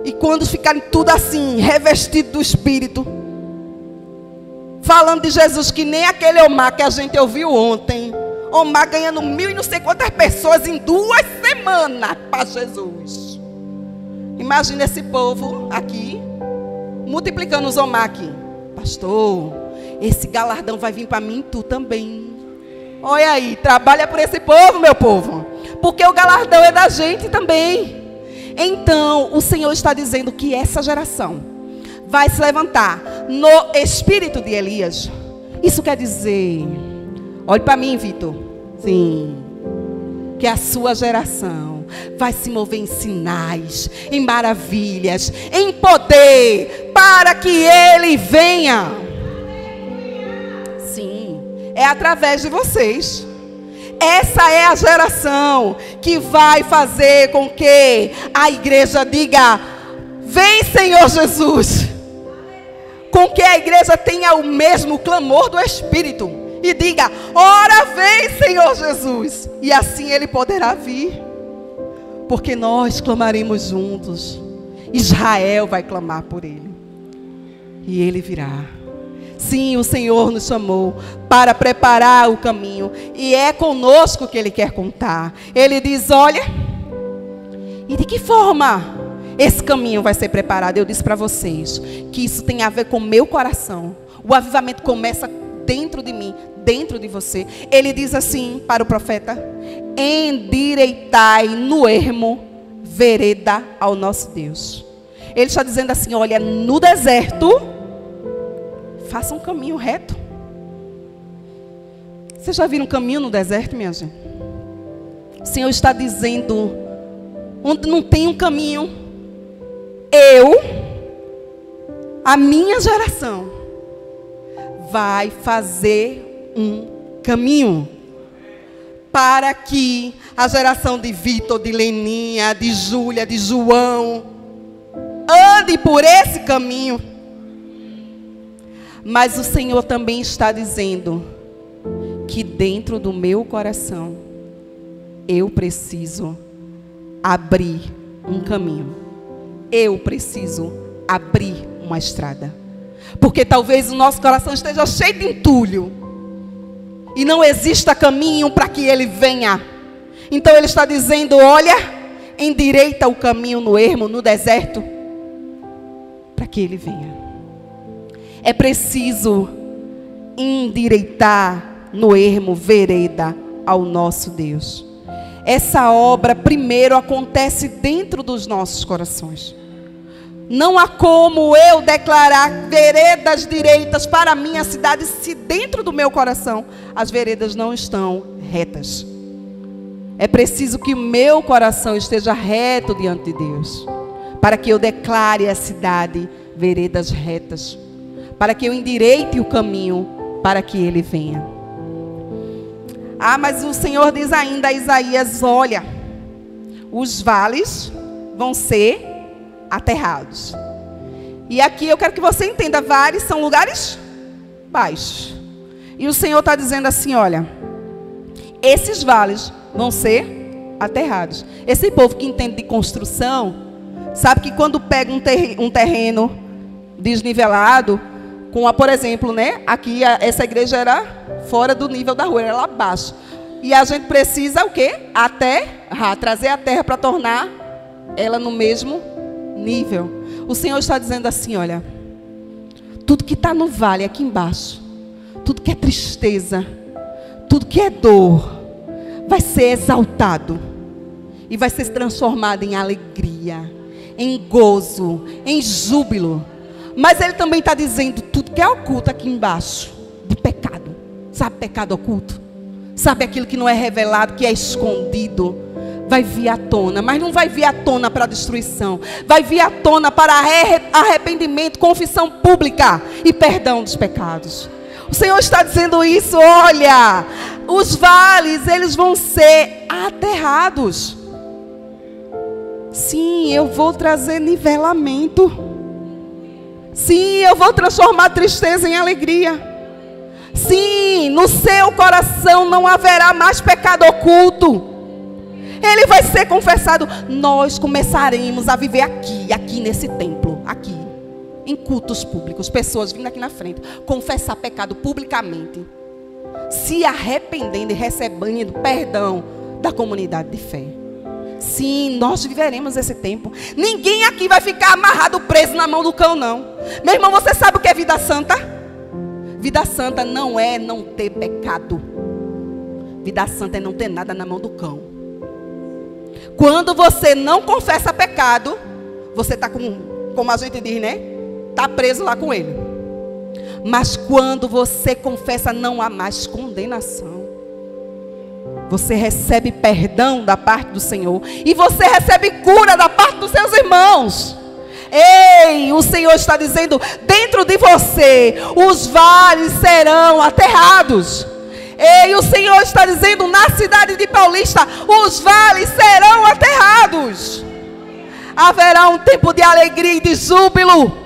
E quando ficarem tudo assim, revestido do Espírito, falando de Jesus, que nem aquele Omar que a gente ouviu ontem. Omar ganhando 1.000 e não sei quantas pessoas em 2 semanas para Jesus. Imagina esse povo aqui, multiplicando os Omar aqui. Pastor, esse galardão vai vir para mim e tu também. Olha aí, trabalha por esse povo, meu povo, porque o galardão é da gente também. Então, o Senhor está dizendo que essa geração vai se levantar no espírito de Elias. Isso quer dizer, olhe para mim, Vitor, sim, que a sua geração vai se mover em sinais, em maravilhas, em poder, para que Ele venha. Sim, é através de vocês. Essa é a geração que vai fazer com que a igreja diga: vem, Senhor Jesus. Com que a igreja tenha o mesmo clamor do Espírito e diga: ora vem, Senhor Jesus. E assim Ele poderá vir, porque nós clamaremos juntos. Israel vai clamar por Ele e Ele virá. Sim, o Senhor nos chamou para preparar o caminho, e é conosco que Ele quer contar. Ele diz: olha, e de que forma esse caminho vai ser preparado? Eu disse para vocês que isso tem a ver com o meu coração. O avivamento começa dentro de mim, dentro de você. Ele diz assim para o profeta: endireitai no ermo vereda ao nosso Deus. Ele está dizendo assim: olha, no deserto, faça um caminho reto. Vocês já viram um caminho no deserto, minha gente? O Senhor está dizendo: onde não tem um caminho, a minha geração, vai fazer um caminho. Para que a geração de Vitor, de Leninha, de Júlia, de João, ande por esse caminho. Mas o Senhor também está dizendo que dentro do meu coração, eu preciso abrir um caminho. Eu preciso abrir uma estrada. Porque talvez o nosso coração esteja cheio de entulho e não exista caminho para que Ele venha. Então Ele está dizendo: olha, endireita o caminho no ermo, no deserto, para que Ele venha. É preciso endireitar no ermo vereda ao nosso Deus. Essa obra primeiro acontece dentro dos nossos corações. Não há como eu declarar veredas direitas para a minha cidade se dentro do meu coração as veredas não estão retas. É preciso que o meu coração esteja reto diante de Deus, para que eu declare a cidade veredas retas, para que eu endireite o caminho para que Ele venha. Ah, mas o Senhor diz ainda a Isaías: olha, os vales vão ser aterrados. E aqui eu quero que você entenda: vales são lugares baixos. E o Senhor está dizendo assim: olha, esses vales vão ser aterrados. Esse povo que entende de construção, sabe que quando pega um terreno desnivelado, por exemplo, né? Aqui essa igreja era fora do nível da rua, era lá abaixo. E a gente precisa o quê? Trazer a terra para tornar ela no mesmo nível. O Senhor está dizendo assim: olha, tudo que está no vale aqui embaixo, tudo que é tristeza, tudo que é dor, vai ser exaltado e vai ser transformado em alegria, em gozo, em júbilo. Mas Ele também está dizendo: tudo que é oculto aqui embaixo, de pecado, sabe, pecado oculto, sabe, aquilo que não é revelado, que é escondido, vai vir à tona. Mas não vai vir à tona para destruição, vai vir à tona para arrependimento, confissão pública e perdão dos pecados. O Senhor está dizendo isso: olha, os vales, eles vão ser aterrados. Sim, eu vou trazer nivelamento. Sim, eu vou transformar tristeza em alegria. Sim, no seu coração não haverá mais pecado oculto. Ele vai ser confessado. Nós começaremos a viver aqui nesse templo, aqui, em cultos públicos, pessoas vindo aqui na frente, confessar pecado publicamente, se arrependendo e recebendo perdão da comunidade de fé. Sim, nós viveremos esse tempo. Ninguém aqui vai ficar amarrado, preso na mão do cão, não. Meu irmão, você sabe o que é vida santa? Vida santa não é não ter pecado. Vida santa é não ter nada na mão do cão. Quando você não confessa pecado, você está como a gente diz, né? Está preso lá com ele. Mas quando você confessa, não há mais condenação. Você recebe perdão da parte do Senhor. E você recebe cura da parte dos seus irmãos. Ei, o Senhor está dizendo, dentro de você, os vales serão aterrados. Ei, o Senhor está dizendo, na cidade de Paulista, os vales serão aterrados. Haverá um tempo de alegria e de júbilo.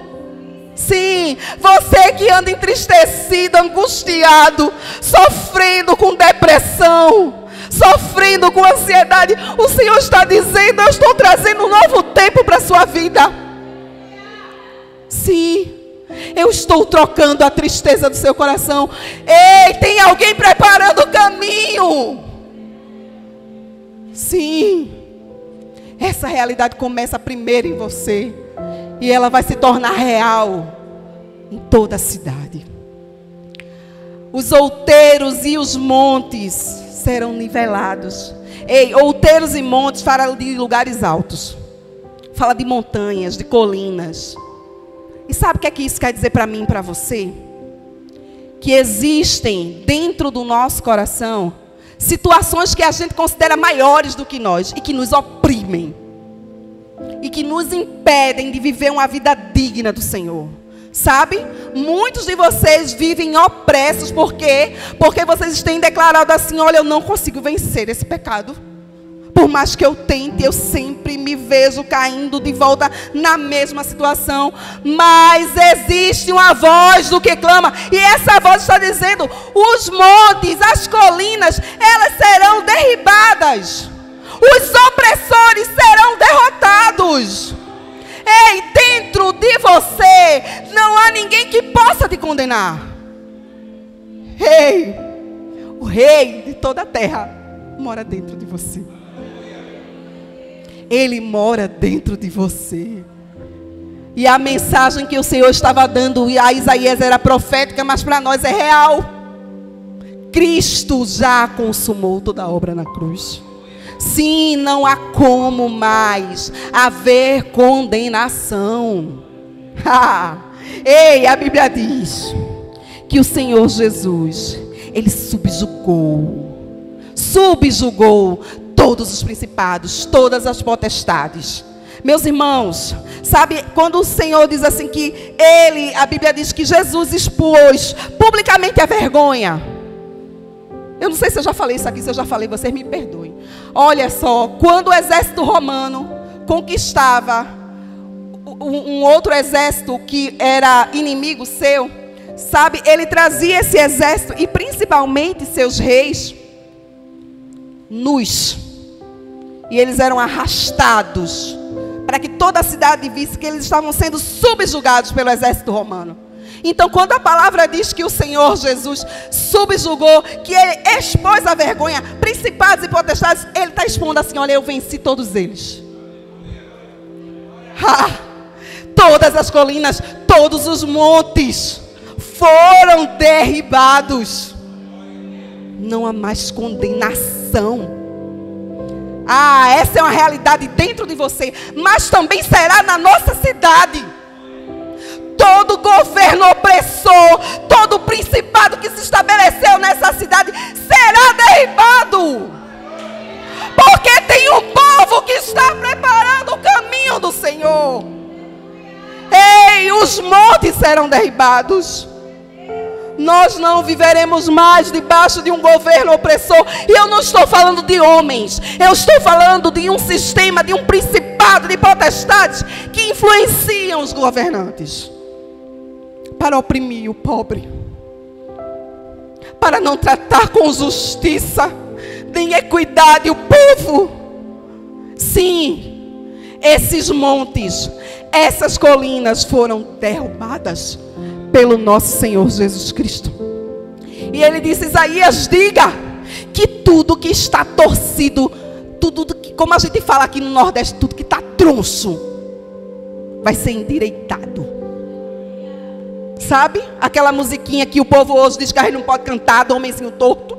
Sim, você que anda entristecido, angustiado, sofrendo com depressão, sofrendo com ansiedade, o Senhor está dizendo, eu estou trazendo um novo tempo para a sua vida. Sim, eu estou trocando a tristeza do seu coração. Ei, tem alguém preparando o caminho. Sim, essa realidade começa primeiro em você. E ela vai se tornar real em toda a cidade. Os outeiros e os montes serão nivelados. Ei, outeiros e montes fala de lugares altos. Fala de montanhas, de colinas. E sabe o que é que isso quer dizer para mim e para você? Que existem dentro do nosso coração situações que a gente considera maiores do que nós e que nos oprimem. E que nos impedem de viver uma vida digna do Senhor. Sabe? Muitos de vocês vivem opressos. Por quê? Porque vocês têm declarado assim, olha, eu não consigo vencer esse pecado. Por mais que eu tente, eu sempre me vejo caindo de volta na mesma situação. Mas existe uma voz do que clama. E essa voz está dizendo, os montes, as colinas, elas serão derribadas. Os opressores serão derrotados. Ei, dentro de você não há ninguém que possa te condenar. Ei, o rei de toda a terra mora dentro de você. Ele mora dentro de você. E a mensagem que o Senhor estava dando a Isaías era profética, mas para nós é real. Cristo já consumou toda a obra na cruz. Sim, não há como mais haver condenação. Ei, a Bíblia diz que o Senhor Jesus, Ele subjugou todos os principados, todas as potestades. Meus irmãos, sabe, quando o Senhor diz assim que Ele, a Bíblia diz que Jesus expôs publicamente a vergonha. Eu não sei se eu já falei isso aqui, se eu já falei, vocês me perdoem. Olha só, quando o exército romano conquistava um outro exército que era inimigo seu, sabe, ele trazia esse exército e principalmente seus reis nus. E eles eram arrastados para que toda a cidade visse que eles estavam sendo subjugados pelo exército romano. Então, quando a palavra diz que o Senhor Jesus subjugou, que Ele expôs a vergonha, principados e potestades, Ele está expondo assim, olha, eu venci todos eles. Todas as colinas, todos os montes foram derribados. Não há mais condenação. Essa é uma realidade dentro de você, mas também será na nossa cidade. Todo governo opressor, todo principado que se estabeleceu nessa cidade será derribado. Porque tem um povo que está preparando o caminho do Senhor. Ei, os montes serão derribados. Nós não viveremos mais debaixo de um governo opressor. E eu não estou falando de homens. Eu estou falando de um sistema, de um principado, de potestades que influenciam os governantes para oprimir o pobre, para não tratar com justiça, nem equidade o povo. Sim, esses montes, essas colinas foram derrubadas pelo nosso Senhor Jesus Cristo. E Ele disse, Isaías, diga que tudo que está torcido, tudo que, como a gente fala aqui no Nordeste, tudo que está troncho, vai ser endireitado. Sabe? Aquela musiquinha que o povo hoje diz que a gente não pode cantar, do homenzinho torto.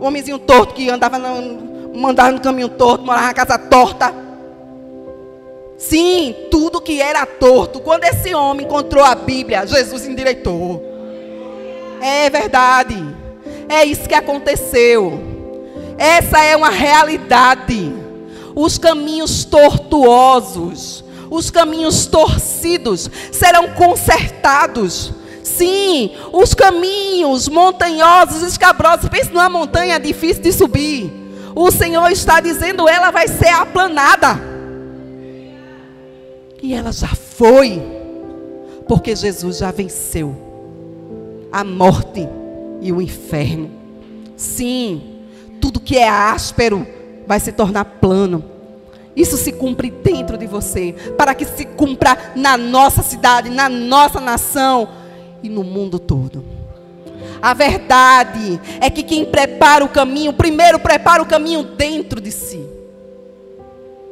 O homenzinho torto que andava no caminho torto, morava na casa torta. Sim, tudo que era torto. Quando esse homem encontrou a Bíblia, Jesus endireitou. É verdade. É isso que aconteceu. Essa é uma realidade. Os caminhos tortuosos, os caminhos torcidos serão consertados. Sim, os caminhos montanhosos, escabrosos. Pense numa montanha difícil de subir. O Senhor está dizendo, ela vai ser aplanada. E ela já foi, porque Jesus já venceu a morte e o inferno. Sim, tudo que é áspero vai se tornar plano. Isso se cumpre dentro de você, para que se cumpra na nossa cidade, na nossa nação e no mundo todo. A verdade é que quem prepara o caminho, primeiro prepara o caminho dentro de si,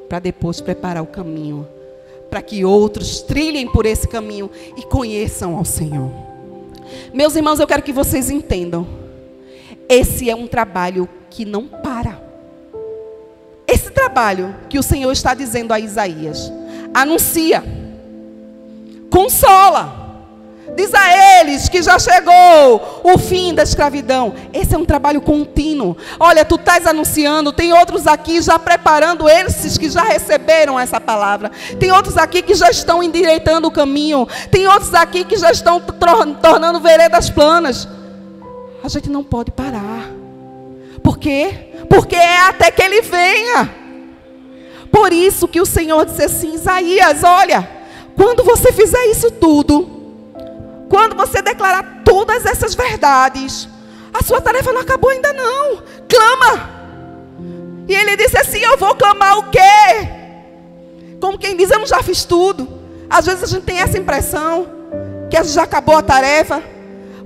para depois preparar o caminho para que outros trilhem por esse caminho e conheçam ao Senhor. Meus irmãos, eu quero que vocês entendam. Esse é um trabalho que não para. Esse trabalho que o Senhor está dizendo a Isaías: anuncia, consola, diz a eles que já chegou o fim da escravidão. Esse é um trabalho contínuo. Olha, tu estás anunciando, tem outros aqui já preparando, esses que já receberam essa palavra. Tem outros aqui que já estão endireitando o caminho. Tem outros aqui que já estão tornando veredas planas. A gente não pode parar. Por quê? Porque é até que Ele venha. Por isso que o Senhor disse assim: Isaías, olha, quando você fizer isso tudo, quando você declarar todas essas verdades, a sua tarefa não acabou ainda não. Clama. E ele disse assim: eu vou clamar o quê? Como quem diz, eu não já fiz tudo. Às vezes a gente tem essa impressão que já acabou a tarefa.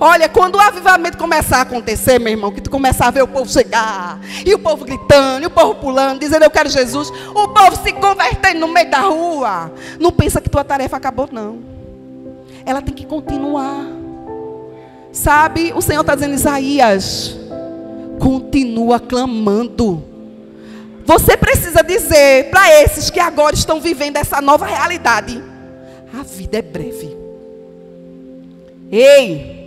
Olha, quando o avivamento começar a acontecer, meu irmão, que tu começar a ver o povo chegar, e o povo gritando, e o povo pulando, dizendo eu quero Jesus, o povo se convertendo no meio da rua, não pensa que tua tarefa acabou não. Ela tem que continuar. Sabe, o Senhor está dizendo: Isaías, continua clamando. Você precisa dizer para esses que agora estão vivendo essa nova realidade: a vida é breve. Ei,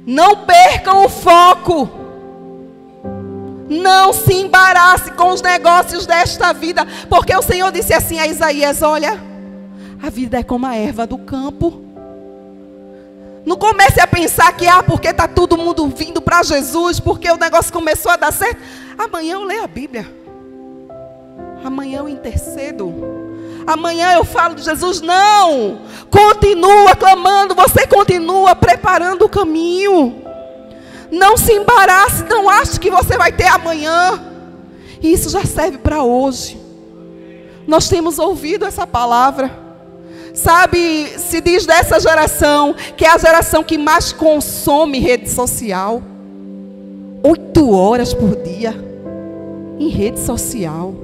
não percam o foco. Não se embarace com os negócios desta vida, porque o Senhor disse assim a Isaías: olha, a vida é como a erva do campo. Não comece a pensar que porque está todo mundo vindo para Jesus, porque o negócio começou a dar certo. Amanhã eu leio a Bíblia. Amanhã eu intercedo. Amanhã eu falo de Jesus. Não! Continua clamando, você continua preparando o caminho. Não se embarace, não ache que você vai ter amanhã. E isso já serve para hoje. Nós temos ouvido essa palavra. Sabe, se diz dessa geração, que é a geração que mais consome rede social. 8 horas por dia em rede social.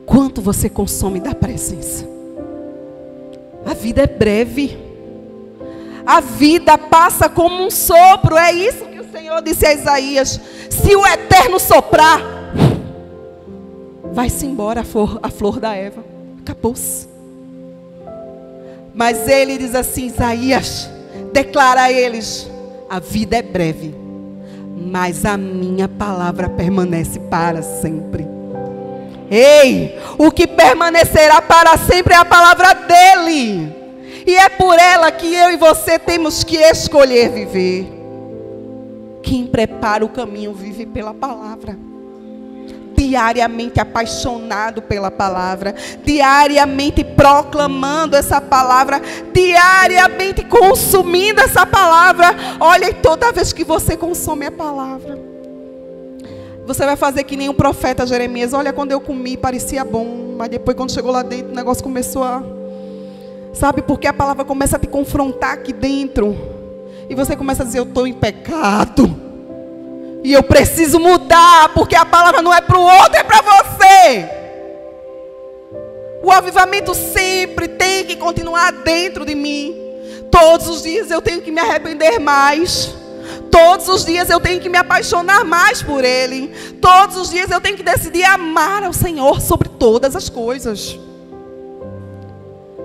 Quanto você consome da presença? A vida é breve. A vida passa como um sopro. É isso que o Senhor disse a Isaías: se o Eterno soprar, vai-se embora a flor da erva. Acabou-se. Mas ele diz assim: Isaías, declara a eles: a vida é breve, mas a minha palavra permanece para sempre. Ei, o que permanecerá para sempre é a palavra dele. E é por ela que eu e você temos que escolher viver. Quem prepara o caminho vive pela palavra. Diariamente apaixonado pela palavra, diariamente proclamando essa palavra, diariamente consumindo essa palavra. Olha, e toda vez que você consome a palavra, você vai fazer que nem o profeta Jeremias: olha, quando eu comi parecia bom, mas depois quando chegou lá dentro o negócio começou a... Sabe, porque a palavra começa a te confrontar aqui dentro, e você começa a dizer: eu estou em pecado, e eu preciso mudar, porque a palavra não é para o outro, é para você. O avivamento sempre tem que continuar dentro de mim. Todos os dias eu tenho que me arrepender mais. Todos os dias eu tenho que me apaixonar mais por Ele. Todos os dias eu tenho que decidir amar ao Senhor sobre todas as coisas.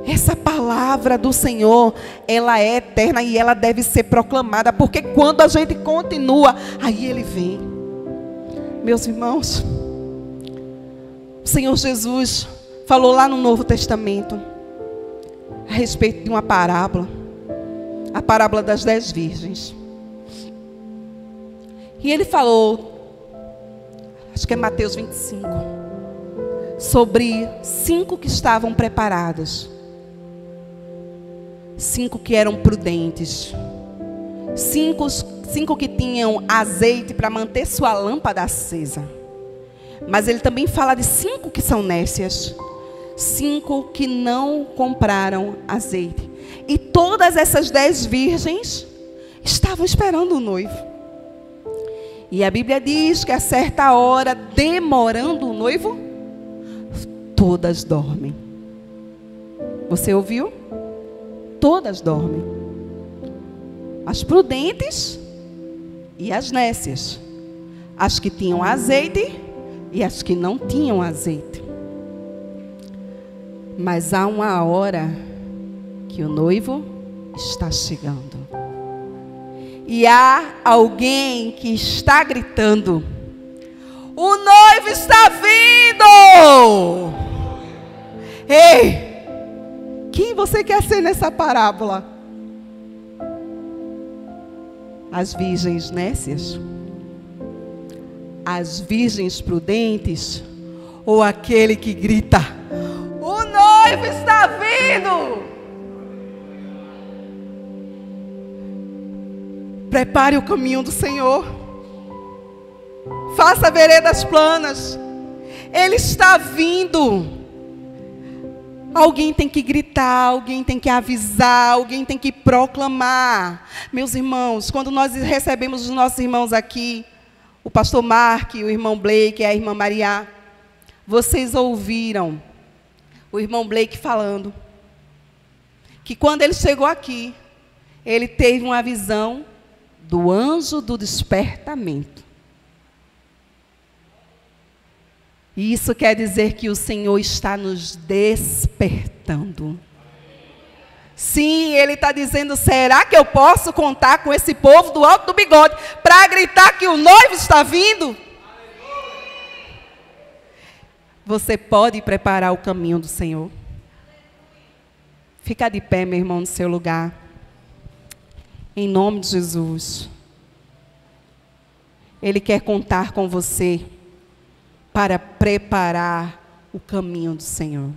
Essa palavra do Senhor, ela é eterna e ela deve ser proclamada, porque quando a gente continua, aí Ele vem. Meus irmãos, o Senhor Jesus falou lá no Novo Testamento a respeito de uma parábola, a parábola das 10 virgens. E Ele falou, acho que é Mateus 25, sobre 5 que estavam preparadas, 5 que eram prudentes, 5 que tinham azeite para manter sua lâmpada acesa. Mas Ele também fala de 5 que são nécias, 5 que não compraram azeite. E todas essas 10 virgens estavam esperando o noivo. E a Bíblia diz que a certa hora, demorando o noivo, todas dormem. Você ouviu? Todas dormem. As prudentes e as nécias. As que tinham azeite e as que não tinham azeite. Mas há uma hora que o noivo está chegando. E há alguém que está gritando: o noivo está vindo! Ei! Quem você quer ser nessa parábola? As virgens nécias? As virgens prudentes? Ou aquele que grita: o noivo está vindo! Prepare o caminho do Senhor. Faça veredas planas. Ele está vindo. Alguém tem que gritar, alguém tem que avisar, alguém tem que proclamar. Meus irmãos, quando nós recebemos os nossos irmãos aqui, o pastor Mark, o irmão Blake e a irmã Maria, vocês ouviram o irmão Blake falando que quando ele chegou aqui, ele teve uma visão do anjo do despertamento. E isso quer dizer que o Senhor está nos despertando. Sim, Ele está dizendo: será que eu posso contar com esse povo do alto do bigode para gritar que o noivo está vindo? Você pode preparar o caminho do Senhor. Fica de pé, meu irmão, no seu lugar. Em nome de Jesus. Ele quer contar com você para preparar o caminho do Senhor.